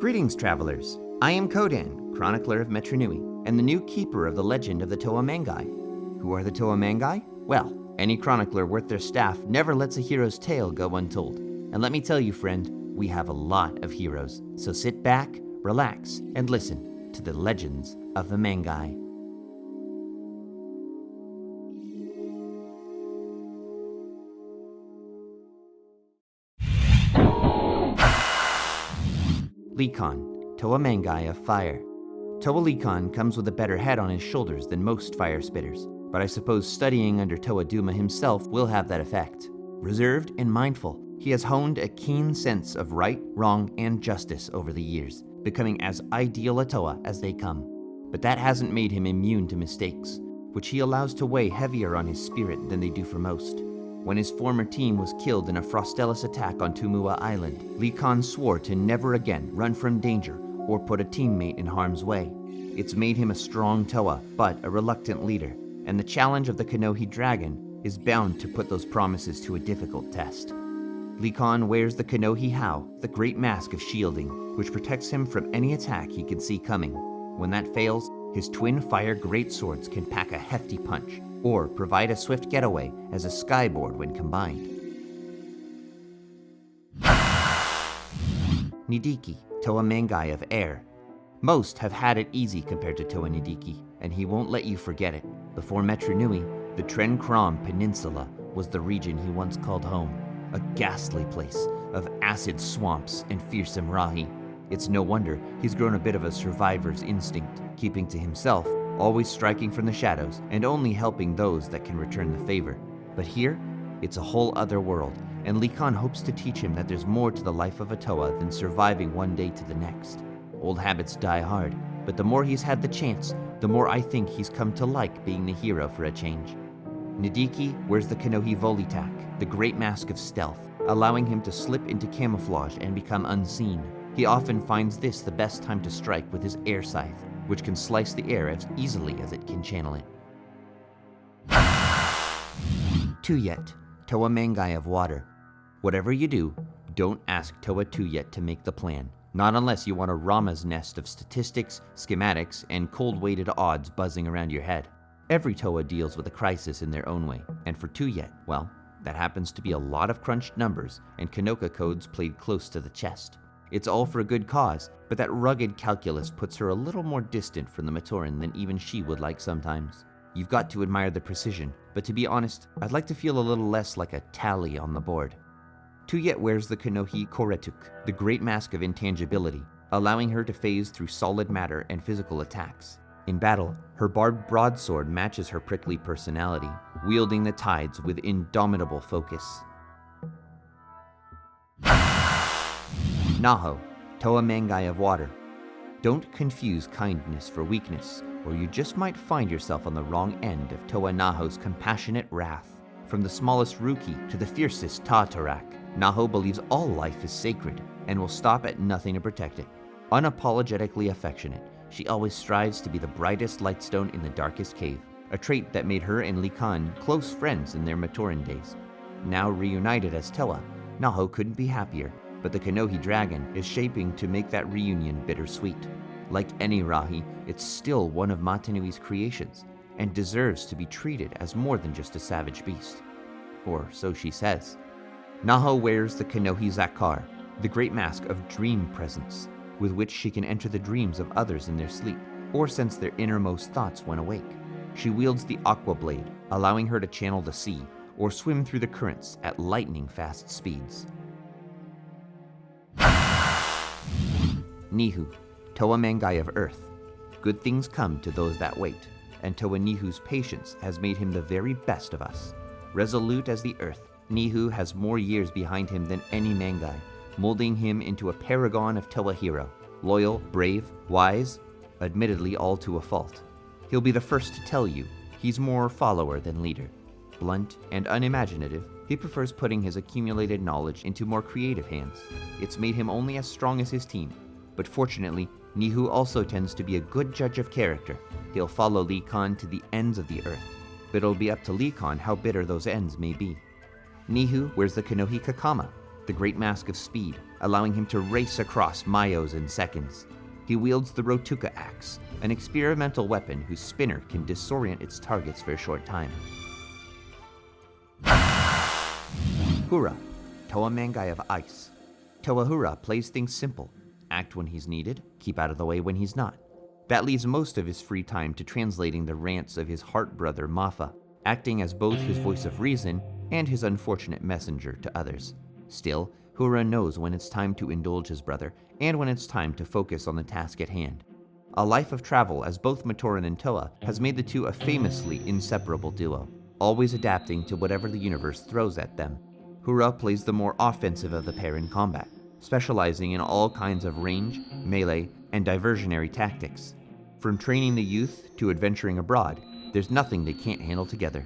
Greetings, travelers. I am Kodan, chronicler of Metronui, and the new keeper of the legend of the Toa Mangai. Who are the Toa Mangai? Well, any chronicler worth their staff never lets a hero's tale go untold. And let me tell you, friend, we have a lot of heroes. So sit back, relax, and listen to the legends of the Mangai. Likon, Toa Mangai of Fire. Toa Likon comes with a better head on his shoulders than most fire spitters, but I suppose studying under Toa Duma himself will have that effect. Reserved and mindful, he has honed a keen sense of right, wrong, and justice over the years, becoming as ideal a Toa as they come. But that hasn't made him immune to mistakes, which he allows to weigh heavier on his spirit than they do for most. When his former team was killed in a Frostelis attack on Tumua Island, Likon swore to never again run from danger or put a teammate in harm's way. It's made him a strong Toa, but a reluctant leader, and the challenge of the Kanohi Dragon is bound to put those promises to a difficult test. Likon wears the Kanohi Hau, the great mask of shielding, which protects him from any attack he can see coming. When that fails, his twin fire greatswords can pack a hefty punch, or provide a swift getaway as a skyboard when combined. Nidiki, Toa Mangai of Air. Most have had it easy compared to Toa Nidiki, and he won't let you forget it. Before Metronui, the Tren Kram Peninsula was the region he once called home, a ghastly place of acid swamps and fearsome rahi. It's no wonder he's grown a bit of a survivor's instinct, keeping to himself, always striking from the shadows and only helping those that can return the favor. But here, it's a whole other world, and Likon hopes to teach him that there's more to the life of a Toa than surviving one day to the next. Old habits die hard, but the more he's had the chance, the more I think he's come to like being the hero for a change. Nidiki wears the Kanohi Volitak, the great mask of stealth, allowing him to slip into camouflage and become unseen. He often finds this the best time to strike with his air scythe, which can slice the air as easily as it can channel it. Tuyet, Toa Mangai of Water. Whatever you do, don't ask Toa Tuyet to make the plan, not unless you want a Rama's nest of statistics, schematics, and cold-weighted odds buzzing around your head. Every Toa deals with a crisis in their own way, and for Tuyet, well, that happens to be a lot of crunched numbers and Kanoka codes played close to the chest. It's all for a good cause, but that rugged calculus puts her a little more distant from the Matoran than even she would like sometimes. You've got to admire the precision, but to be honest, I'd like to feel a little less like a tally on the board. Tuyet wears the Kanohi Koretuk, the great mask of intangibility, allowing her to phase through solid matter and physical attacks. In battle, her barbed broadsword matches her prickly personality, wielding the tides with indomitable focus. Naho, Toa Mangai of Water. Don't confuse kindness for weakness, or you just might find yourself on the wrong end of Toa Naho's compassionate wrath. From the smallest Ruki to the fiercest Ta'tarak, Naho believes all life is sacred and will stop at nothing to protect it. Unapologetically affectionate, she always strives to be the brightest lightstone in the darkest cave, a trait that made her and Likon close friends in their Matoran days. Now reunited as Toa, Naho couldn't be happier. But the Kanohi Dragon is shaping to make that reunion bittersweet. Like any Rahi, it's still one of Matanui's creations, and deserves to be treated as more than just a savage beast. Or so she says. Naho wears the Kanohi Zakar, the great mask of dream presence, with which she can enter the dreams of others in their sleep, or sense their innermost thoughts when awake. She wields the Aqua Blade, allowing her to channel the sea, or swim through the currents at lightning-fast speeds. Nehu, Toa Mangai of Earth. Good things come to those that wait, and Toa Nehu's patience has made him the very best of us. Resolute as the earth, Nehu has more years behind him than any Mangai, molding him into a paragon of Toa hero. Loyal, brave, wise, admittedly all to a fault. He'll be the first to tell you he's more follower than leader. Blunt and unimaginative, he prefers putting his accumulated knowledge into more creative hands. It's made him only as strong as his team. But fortunately, Nehu also tends to be a good judge of character. He'll follow Likon to the ends of the earth, but it'll be up to Likon how bitter those ends may be. Nehu wears the Kanohi Kakama, the great mask of speed, allowing him to race across Mayos in seconds. He wields the Rotuka axe, an experimental weapon whose spinner can disorient its targets for a short time. Huro, Toa Mangai of Ice. Toa Huro plays things simple. Act when he's needed, keep out of the way when he's not. That leaves most of his free time to translating the rants of his heart brother Mafa, acting as both his voice of reason and his unfortunate messenger to others. Still, Huro knows when it's time to indulge his brother and when it's time to focus on the task at hand. A life of travel as both Matoran and Toa has made the two a famously inseparable duo, always adapting to whatever the universe throws at them. Huro plays the more offensive of the pair in combat, specializing in all kinds of range, melee, and diversionary tactics. From training the youth to adventuring abroad, there's nothing they can't handle together.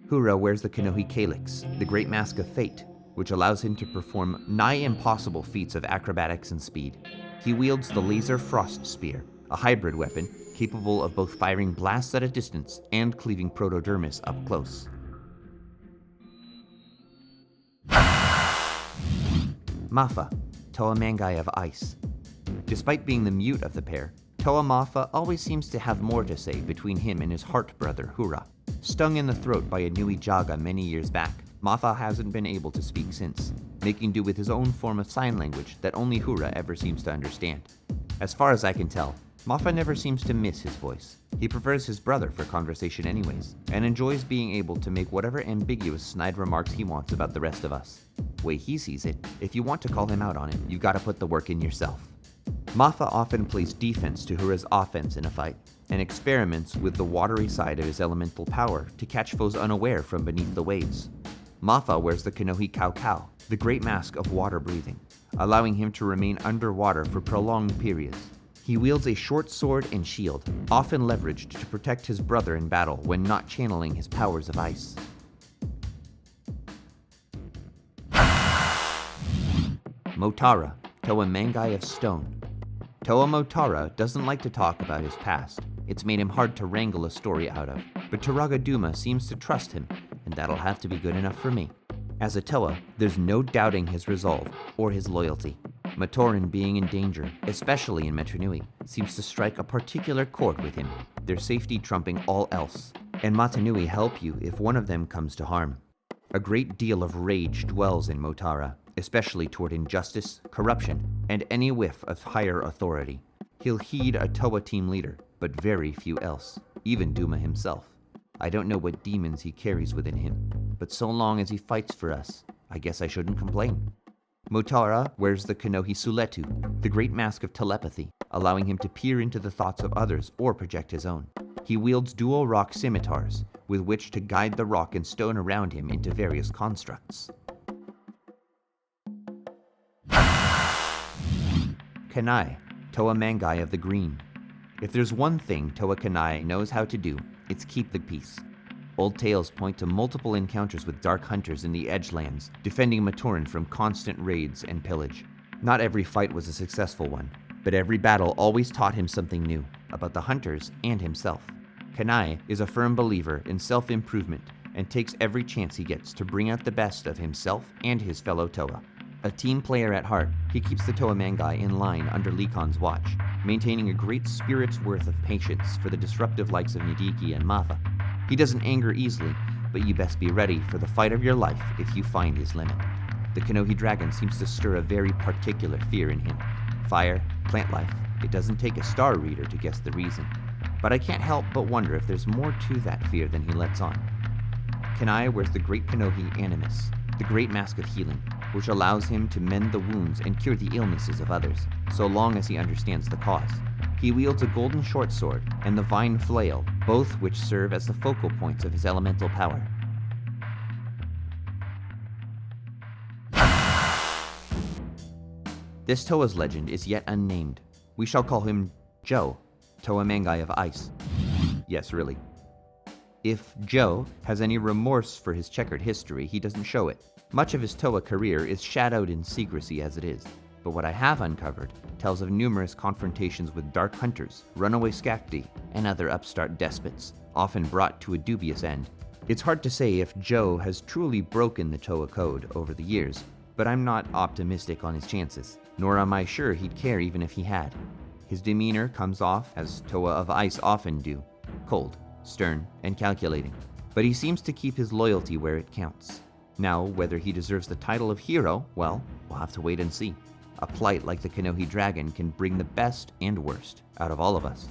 Huro wears the Kanohi Calyx, the great mask of fate, which allows him to perform nigh impossible feats of acrobatics and speed. He wields the Laser Frost Spear, a hybrid weapon capable of both firing blasts at a distance and cleaving protodermis up close. Mafa, Toa Mangai of Ice. Despite being the mute of the pair, Toa Mafa always seems to have more to say between him and his heart brother Huro. Stung in the throat by a Nui Jaga many years back, Mafa hasn't been able to speak since, making do with his own form of sign language that only Huro ever seems to understand. As far as I can tell, Mafa never seems to miss his voice. He prefers his brother for conversation anyways, and enjoys being able to make whatever ambiguous snide remarks he wants about the rest of us. Way he sees it, if you want to call him out on it, you gotta put the work in yourself. Mafa often plays defense to Huro's offense in a fight, and experiments with the watery side of his elemental power to catch foes unaware from beneath the waves. Mafa wears the Kanohi Kau, the great mask of water breathing, allowing him to remain underwater for prolonged periods. He wields a short sword and shield, often leveraged to protect his brother in battle when not channeling his powers of ice. Motara, Toa Mangai of Stone. Toa Motara doesn't like to talk about his past. It's made him hard to wrangle a story out of, but Turagaduma seems to trust him, and that'll have to be good enough for me. As a Toa, there's no doubting his resolve or his loyalty. Matoran being in danger, especially in Metronui, seems to strike a particular chord with him, their safety trumping all else. And Matanui help you if one of them comes to harm. A great deal of rage dwells in Motara, especially toward injustice, corruption, and any whiff of higher authority. He'll heed a Toa team leader, but very few else, even Duma himself. I don't know what demons he carries within him, but so long as he fights for us, I guess I shouldn't complain. Motara wears the Kanohi Suletu, the great mask of telepathy, allowing him to peer into the thoughts of others or project his own. He wields dual rock scimitars, with which to guide the rock and stone around him into various constructs. Kanai, Toa Mangai of the Green. If there's one thing Toa Kanai knows how to do, it's keep the peace. Old tales point to multiple encounters with dark hunters in the Edgelands, defending Matoran from constant raids and pillage. Not every fight was a successful one, but every battle always taught him something new about the hunters and himself. Kanai is a firm believer in self-improvement and takes every chance he gets to bring out the best of himself and his fellow Toa. A team player at heart, he keeps the Toa Mangai in line under Likon's watch, maintaining a great spirit's worth of patience for the disruptive likes of Niki and Mafa. He doesn't anger easily, but you best be ready for the fight of your life if you find his limit. The Kanohi Dragon seems to stir a very particular fear in him. Fire, plant life, it doesn't take a star reader to guess the reason. But I can't help but wonder if there's more to that fear than he lets on. Kanai wears the Great Kanohi Animus, the great mask of healing, which allows him to mend the wounds and cure the illnesses of others, so long as he understands the cause. He wields a golden short sword and the vine flail, both which serve as the focal points of his elemental power. This Toa's legend is yet unnamed. We shall call him Joe, Toa Mangai of Ice. Yes, really. If Joe has any remorse for his checkered history, he doesn't show it. Much of his Toa career is shadowed in secrecy as it is, but what I have uncovered tells of numerous confrontations with dark hunters, runaway Skakdi, and other upstart despots, often brought to a dubious end. It's hard to say if Joe has truly broken the Toa code over the years, but I'm not optimistic on his chances, nor am I sure he'd care even if he had. His demeanor comes off as Toa of Ice often do, cold, stern, and calculating. But he seems to keep his loyalty where it counts. Now, whether he deserves the title of hero, well, we'll have to wait and see. A plight like the Kanohi Dragon can bring the best and worst out of all of us.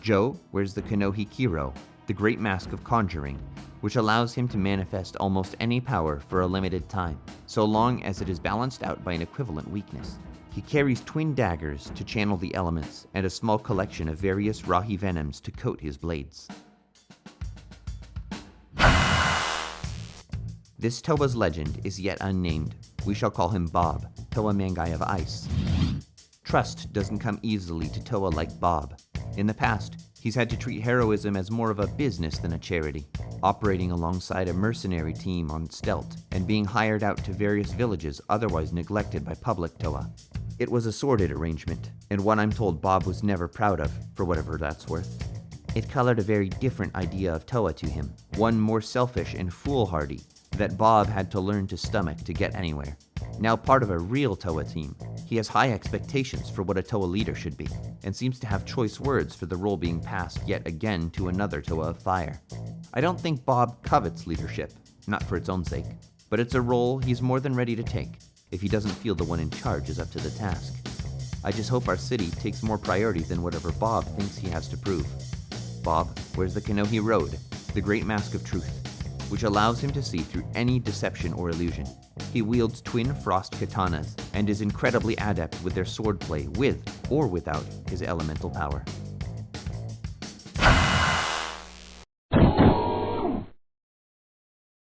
Joe wears the Kanohi Kiro, the Great Mask of Conjuring, which allows him to manifest almost any power for a limited time, so long as it is balanced out by an equivalent weakness. He carries twin daggers to channel the elements and a small collection of various Rahi venoms to coat his blades. This Toa's legend is yet unnamed. We shall call him Bob, Toa Mangai of Ice. Trust doesn't come easily to Toa like Bob. In the past, he's had to treat heroism as more of a business than a charity, operating alongside a mercenary team on stealth and being hired out to various villages otherwise neglected by public Toa. It was a sordid arrangement, and one I'm told Bob was never proud of, for whatever that's worth. It colored a very different idea of Toa to him, one more selfish and foolhardy, that Bob had to learn to stomach to get anywhere. Now part of a real Toa team, he has high expectations for what a Toa leader should be, and seems to have choice words for the role being passed yet again to another Toa of Fire. I don't think Bob covets leadership, not for its own sake, but it's a role he's more than ready to take, if he doesn't feel the one in charge is up to the task. I just hope our city takes more priority than whatever Bob thinks he has to prove. Bob wears the Kanohi Road, the Great Mask of Truth, which allows him to see through any deception or illusion. He wields twin frost katanas and is incredibly adept with their swordplay with or without his elemental power.